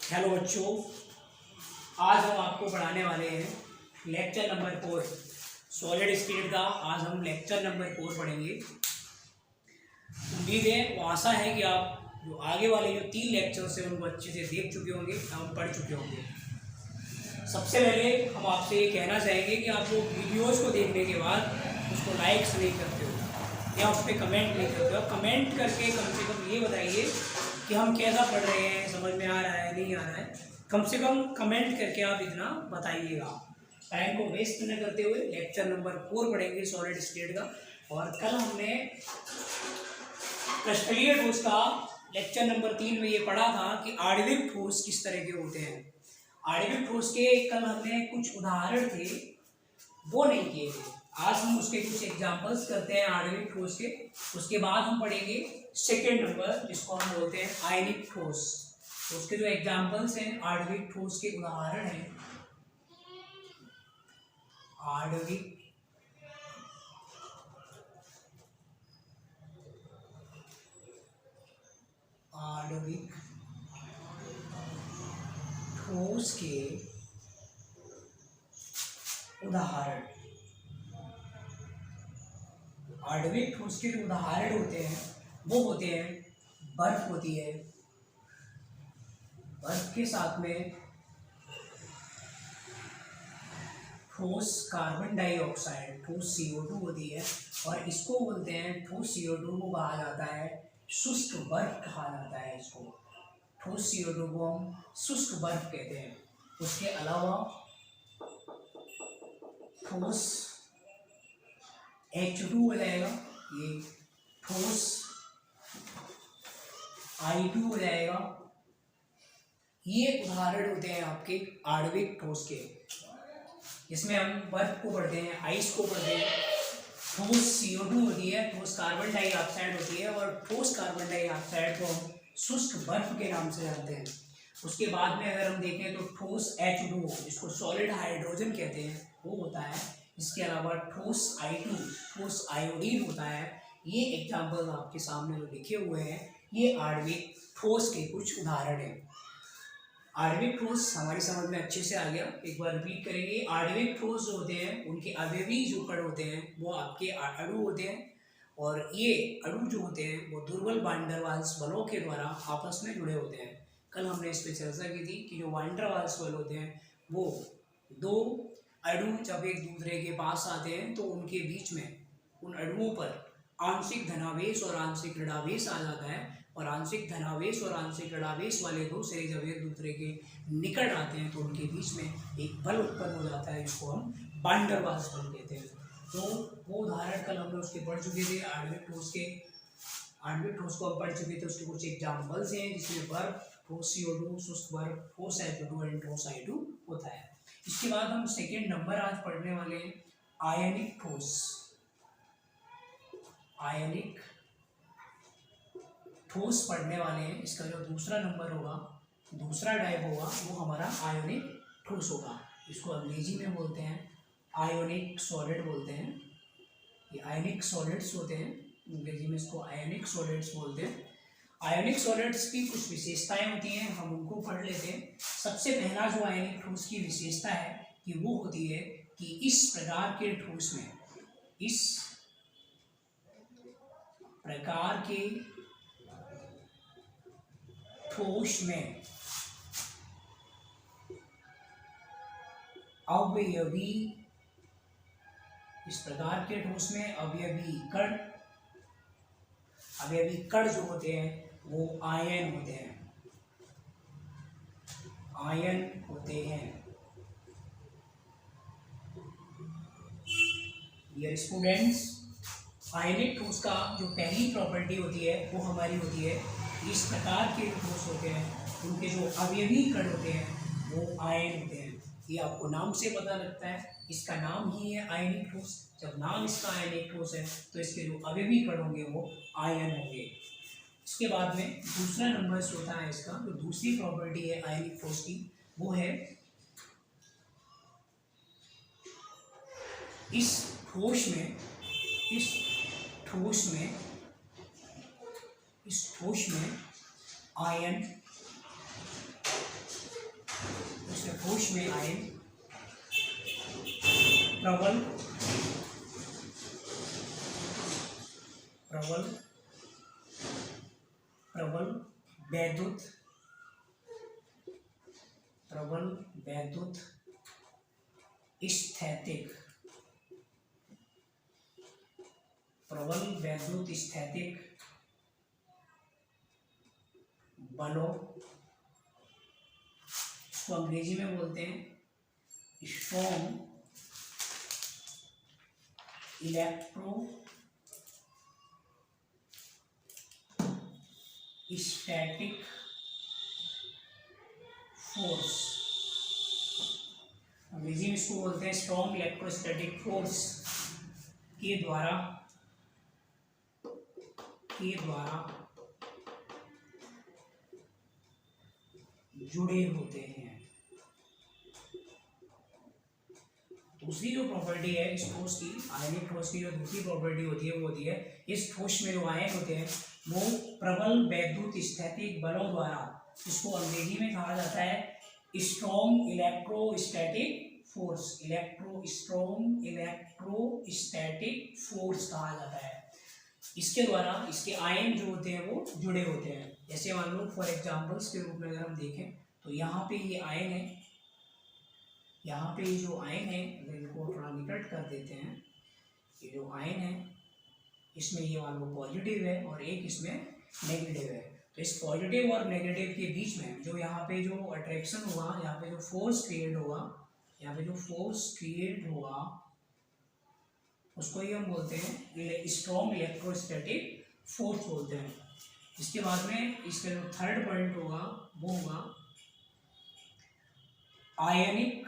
Hello बच्चों, आज हम आपको पढ़ाने वाले हैं लेक्चर नंबर 4 सॉलिड स्टेट का। आज हम लेक्चर नंबर 4 पढ़ेंगे। उम्मीद है वो आशा है कि आप जो आगे वाले जो 3 लेक्चर्स हैं उनको अच्छे से देख चुके होंगे एवं पढ़ चुके होंगे। सबसे पहले हम आपसे ये कहना चाहेंगे कि आप लोग वीडियोज़ को देखने के बाद उसको लाइक्स नहीं करते हो या उस पर कमेंट नहीं करते हो। कमेंट करके कम से कम ये बताइए कि हम कैसा पढ़ रहे हैं, समझ में आ रहा है नहीं आ रहा है। कम से कम कमेंट करके आप इतना बताइएगा। टाइम को वेस्ट न करते हुए लेक्चर नंबर 4 पढ़ेंगे सॉलिड स्टेट का। और कल हमने क्रिस्टलीय ठोस का लेक्चर नंबर 3 में ये पढ़ा था कि आणविक ठोस किस तरह के होते हैं। आणविक ठोस के कल हमने कुछ उदाहरण थे वो नहीं किए थे। आज हम उसके कुछ एग्जांपल्स करते हैं आणविक ठोस के। उसके बाद हम पढ़ेंगे सेकेंड नंबर, जिसको हम बोलते हैं आयनिक ठोस। तो उसके जो एग्जांपल्स हैं, आणविक ठोस के उदाहरण हैं। आणविक ठोस के उदाहरण। आणविक ठोस के जो उदाहरण होते हैं वो होते हैं बर्फ होती है, बर्फ के साथ में ठोस कार्बन डाइऑक्साइड, ठोस CO2 होती है। और इसको बोलते हैं, ठोस CO2 को कहा जाता है शुष्क बर्फ कहा जाता है। इसको ठोस CO2 को हम शुष्क बर्फ कहते हैं। उसके अलावा ठोस H2 हो जाएगा, ये ठोस I2 हो जाएगा। ये उदाहरण होते हैं आपके आणविक ठोस के, जिसमें हम बर्फ को पढ़ते हैं, आइस को पढ़ते हैं। ठोस CO2 होती है, ठोस कार्बन डाइऑक्साइड होती है, और ठोस कार्बन डाइऑक्साइड को हम शुष्क बर्फ के नाम से जानते हैं। उसके बाद में अगर हम देखें तो ठोस H2, जिसको सॉलिड हाइड्रोजन कहते हैं, वो होता है। इसके अलावा ठोस I2, ठोस आयोडीन होता है। ये एग्जाम्पल आपके सामने जो लिखे हुए हैं ये आणविक ठोस के कुछ उदाहरण हैं। आणविक ठोस हमारी समझ में अच्छे से आ गया, एक बार रिपीट करेंगे। आणविक ठोस जो होते हैं उनके अवयवी जो कण होते हैं वो आपके अणु होते हैं। और ये अणु जो होते हैं वो दुर्बल वान डेर वाल्स बलों के द्वारा आपस में जुड़े होते हैं। कल हमने इस पर चर्चा की थी कि जो वान डेर वाल्स बल होते हैं वो दो अणु जब एक दूसरे के पास आते हैं तो उनके बीच में उन अणुओं पर आंशिक धनावेश और आंशिक ऋणावेश आ जाता है। और आंशिक धनावेश और आंशिक ऋणावेश वाले दो सिरे जब एक दूसरे के निकट आते हैं तो उनके बीच में एक बल उत्पन्न हो जाता है, जिसको हम वान डेर वाल्स बल कहते हैं। तो वो उदाहरण कल हमने उसके पढ़ चुके थे। आणविक ठोस के, आणविक ठोस को हम पढ़ चुके थे। उसके कुछ एग्जाम्पल्स हैं जिसमें बर्फ, ठोस CO2, शुष्क बर्फ, ठोस H2 एंड ठोस I2 होता है। इसके बाद हम सेकेंड नंबर आज पढ़ने वाले हैं आयनिक ठोस। आयनिक ठोस पढ़ने वाले हैं। इसका जो दूसरा नंबर होगा, दूसरा टाइप होगा, वो हमारा आयोनिक ठोस होगा। इसको अंग्रेजी में बोलते हैं आयोनिक सॉलिड बोलते हैं। ये आयनिक सॉलिड्स होते हैं, अंग्रेजी में इसको आयनिक सॉलिड्स बोलते हैं। आयनिक सॉलिड्स की कुछ विशेषताएं होती हैं, हम उनको पढ़ लेते हैं। सबसे पहला जो आयनिक ठोस की विशेषता है कि वो होती है कि इस प्रकार के ठोस में, इस प्रकार के ठोस में अवयवी, इस प्रकार के ठोस में अवयवी कण जो होते हैं वो आयन होते हैं, आयन होते हैं। डियर स्टूडेंट्स, आयनिक ठोस का जो पहली प्रॉपर्टी होती है वो हमारी होती है, इस प्रकार के ठोस होते हैं उनके जो अवयवी कण होते हैं वो आयन होते हैं। ये आपको नाम से पता लगता है, इसका नाम ही है आयनिक ठोस। जब नाम इसका आयनिक ठोस है तो इसके जो अवयवी कण होंगे वो आयन होंगे। इसके बाद में दूसरा नंबर होता है इसका, जो दूसरी प्रॉपर्टी है आयनिक ठोस की, वो है इस ठोस में आयन ठोस में आयन प्रबल प्रबल प्रबल वैद्युत स्थैतिक प्रबल वैद्युत स्थैतिक बलों, इसको अंग्रेजी में बोलते हैं स्ट्रॉन्ग इलेक्ट्रोस्टैटिक फोर्स, अंग्रेजी में इसको बोलते हैं स्ट्रॉन्ग इलेक्ट्रोस्टैटिक फोर्स के द्वारा जुड़े होते हैं। दूसरी जो प्रॉपर्टी है इस ठोस की, आयनिक ठोस की जो दूसरी प्रॉपर्टी होती है वो होती है इस ठोस में जो आयन होते हैं वो प्रबल वैद्युत स्थैतिक बलों द्वारा, इसको अंग्रेजी में कहा जाता है स्ट्रॉन्ग इलेक्ट्रोस्टैटिक फोर्स कहा जाता है। इसके द्वारा इसके आयन जो होते हैं वो जुड़े होते हैं। जैसे मान लो फॉर एग्जांपल्स के रूप में अगर हम देखें तो यहाँ पे ये आयन है, यहाँ पे ये जो आयन है इनको थोड़ा निकट कर देते हैं। ये जो आयन है इसमें ये मान लो पॉजिटिव है और एक इसमें नेगेटिव है। तो इस पॉजिटिव और नेगेटिव के बीच में जो यहाँ पे जो अट्रैक्शन होगा, यहाँ पे जो फोर्स क्रिएट होगा, उसको ही हम बोलते हैं स्ट्रॉन्ग इलेक्ट्रोस्टैटिक फोर्स बोलते हैं। इसके बाद में इसका जो थर्ड पॉइंट होगा वो होगा आयनिक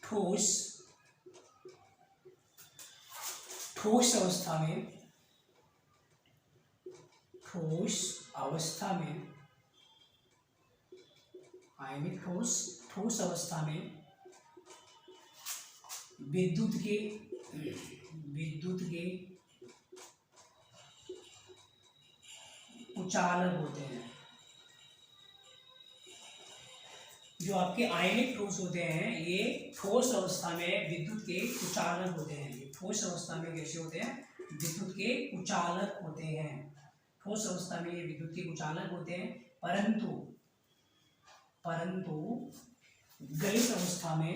ठोस अवस्था में आयनिक ठोस अवस्था में विद्युत के कुचालक होते हैं। जो आपके आयनिक ठोस होते हैं ये ठोस अवस्था में विद्युत के कुचालक होते हैं। ये ठोस अवस्था में कैसे होते हैं? विद्युत के कुचालक होते हैं। ठोस अवस्था में ये विद्युत के कुचालक होते हैं, परंतु गलित अवस्था में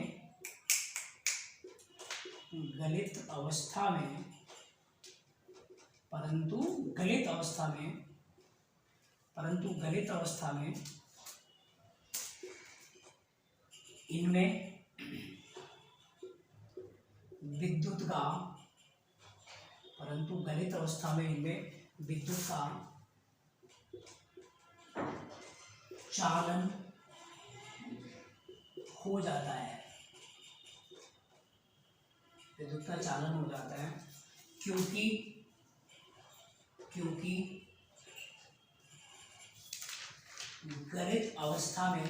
इनमें विद्युत का चालन हो जाता है। विद्युत का चालन हो जाता है क्योंकि गलित अवस्था में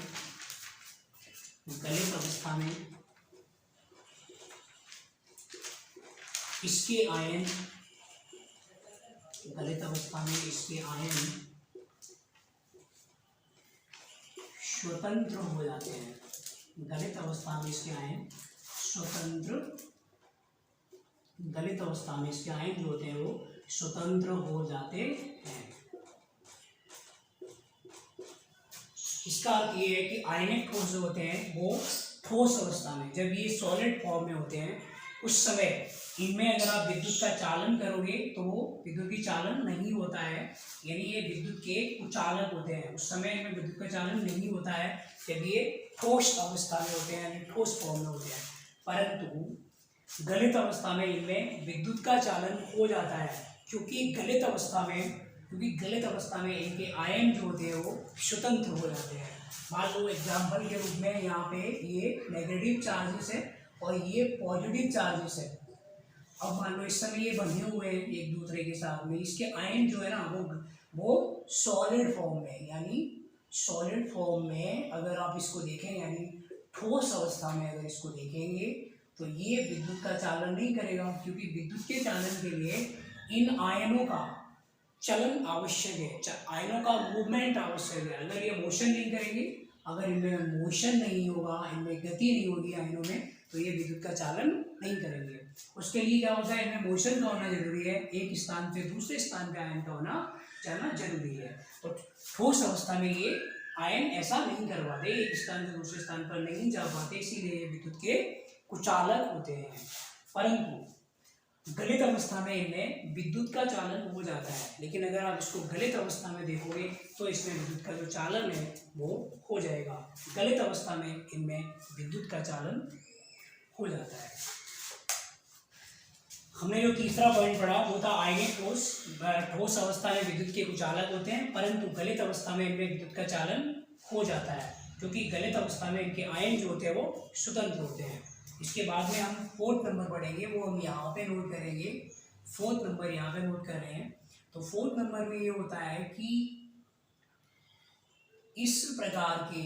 इसके आयन स्वतंत्र हो जाते हैं। गलित अवस्था में इसके आयन जो होते हैं वो स्वतंत्र हो जाते हैं। इसका अर्थ ये है कि आयनिक ठोस जो होते हैं वो ठोस अवस्था में, जब ये सॉलिड फॉर्म में होते हैं उस समय इनमें अगर आप विद्युत का चालन करोगे तो वो विद्युतीय चालन नहीं होता है, यानी ये विद्युत के कुचालक होते हैं। उस समय इनमें विद्युत का चालन नहीं होता है जब ये ठोस अवस्था में होते हैं, यानी ठोस फॉर्म में होते हैं। परंतु गलित अवस्था में इनमें विद्युत का चालन हो जाता है क्योंकि गलित अवस्था में इनके आयन जो होते हैं वो स्वतंत्र हो जाते हैं। मान लो एग्जाम्पल के रूप में यहाँ पे ये नेगेटिव चार्जेस है और ये पॉजिटिव चार्जेस है। अब मान लो इस समय ये बंधे हुए हैं एक दूसरे के साथ में, इसके आयन जो है ना वो सॉलिड फॉर्म में, यानी सॉलिड फॉर्म में अगर आप इसको देखें, यानी ठोस अवस्था में अगर इसको देखेंगे तो ये विद्युत का चालन नहीं करेगा, क्योंकि विद्युत के चालन के लिए इन आयनों का चलन आवश्यक है, आयनों का मूवमेंट आवश्यक है। अगर ये मोशन नहीं करेंगे, अगर इनमें मोशन नहीं होगा, इनमें गति नहीं होगी आयनों में, तो ये विद्युत का चालन नहीं करेंगे। उसके लिए क्या होता है, इनमें मोशन का होना जरूरी है, एक स्थान से दूसरे स्थान पे आयन का होना जाना जरूरी है। तो ठोस अवस्था में ये आयन ऐसा नहीं करवाते, एक स्थान से दूसरे स्थान पर नहीं जा पाते, इसीलिए ये विद्युत के कुचालक होते हैं। परंतु गलित अवस्था में इनमें विद्युत का चालन हो जाता है, लेकिन अगर आप इसको गलित अवस्था में देखोगे तो इसमें विद्युत का जो चालन है वो हो जाएगा। गलित अवस्था में इनमें विद्युत का चालन हो जाता है। हमने जो तीसरा पॉइंट पढ़ा वो था आयनिक ठोस। ठोस अवस्था में विद्युत के कुचालक होते हैं, परंतु गलित अवस्था में इनमें विद्युत का चालन हो जाता है, क्योंकि गलित अवस्था में इनके आयन जो होते हैं वो स्वतंत्र होते हैं। इसके बाद में हम 4th नंबर पढ़ेंगे, वो हम यहाँ पे नोट करेंगे। 4th नंबर यहाँ पे नोट कर रहे हैं। तो 4th नंबर में ये होता है कि इस प्रकार के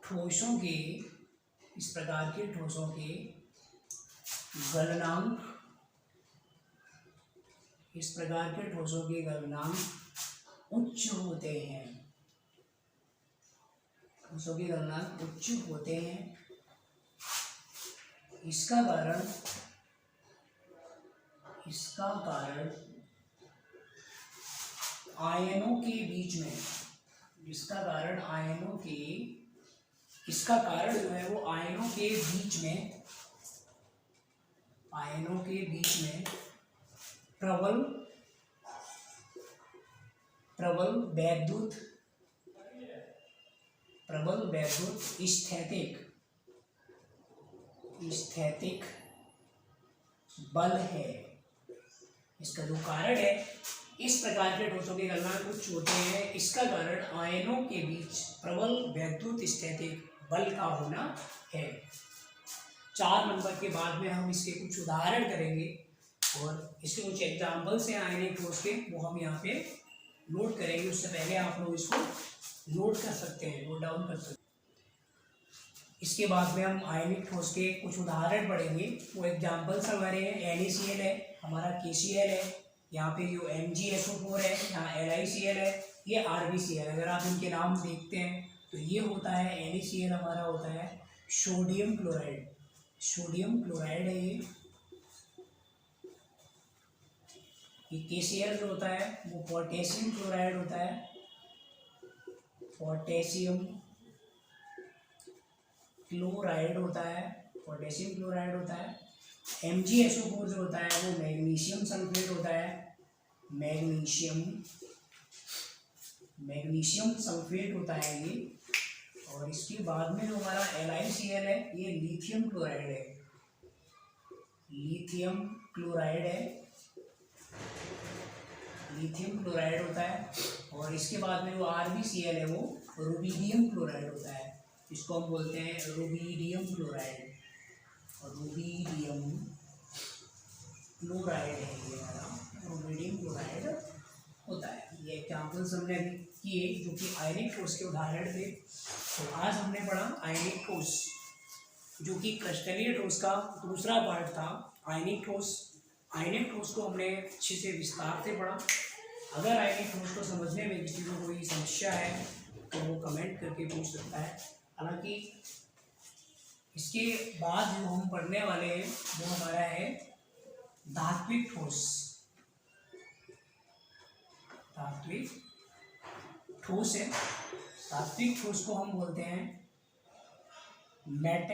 ठोसों के गलनांक उच्च होते हैं। ठोसों के गलनांक उच्च होते हैं। इसका कारण आयनों के बीच में, इसका कारण जो है वो आयनों के बीच में प्रबल वैद्युत स्थैतिक बल है। इसका जो कारण है, इस प्रकार के ठोसों के गलनांक उच्च होते हैं, इसका कारण आयनों के बीच प्रबल वैद्युत स्थैतिक बल का होना है। 4 नंबर के बाद में हम इसके कुछ उदाहरण करेंगे और इसके कुछ एग्जाम्पल्स हैं आयनिक ठोस के, वो हम यहाँ पे नोट करेंगे। उससे पहले आप लोग इसको नोट कर सकते हैं, नोट डाउन कर सकते हैं। इसके बाद में हम आयनिक ठोस के कुछ उदाहरण पढ़ेंगे। वो एग्जाम्पल्स हमारे हैं, NaCl है, हमारा KCl है, यहाँ पे जो MgSO4 है, यहाँ LiCl है, ये RbCl। अगर आप इनके नाम देखते हैं तो ये होता है NaCl, हमारा होता है सोडियम क्लोराइड है ये KCl जो होता है वो पोटेशियम क्लोराइड होता है, पोटेशियम क्लोराइड होता है। MgSO4 जो होता है वो मैग्नीशियम सल्फेट होता है, मैग्नीशियम सल्फेट होता है ये। और इसके बाद में जो हमारा LiCl है, ये लिथियम क्लोराइड होता है। और इसके बाद में जो RbCl है वो रुबिडियम क्लोराइड होता है, इसको हम बोलते हैं रुबिडियम क्लोराइड। और रुबिडियम क्लोराइड है ये हमारा, रुबिडियम क्लोराइड होता है। ये एग्जाम्पल्स हमने अभी किए जो कि आयनिक ठोस के उदाहरण थे। तो आज हमने पढ़ा आयनिक ठोस, जो कि क्रिस्टलीय ठोस का दूसरा पार्ट था। आयनिक ठोस को हमने अच्छे से विस्तार से पढ़ा। अगर आयनिक ठोस को समझने में किसी को कोई समस्या है तो वो कमेंट करके पूछ सकता है। हालांकि इसके बाद जो हम पढ़ने वाले हैं वो हमारा है धात्विक ठोस है। धात्विक ठोस को हम बोलते हैं मेटल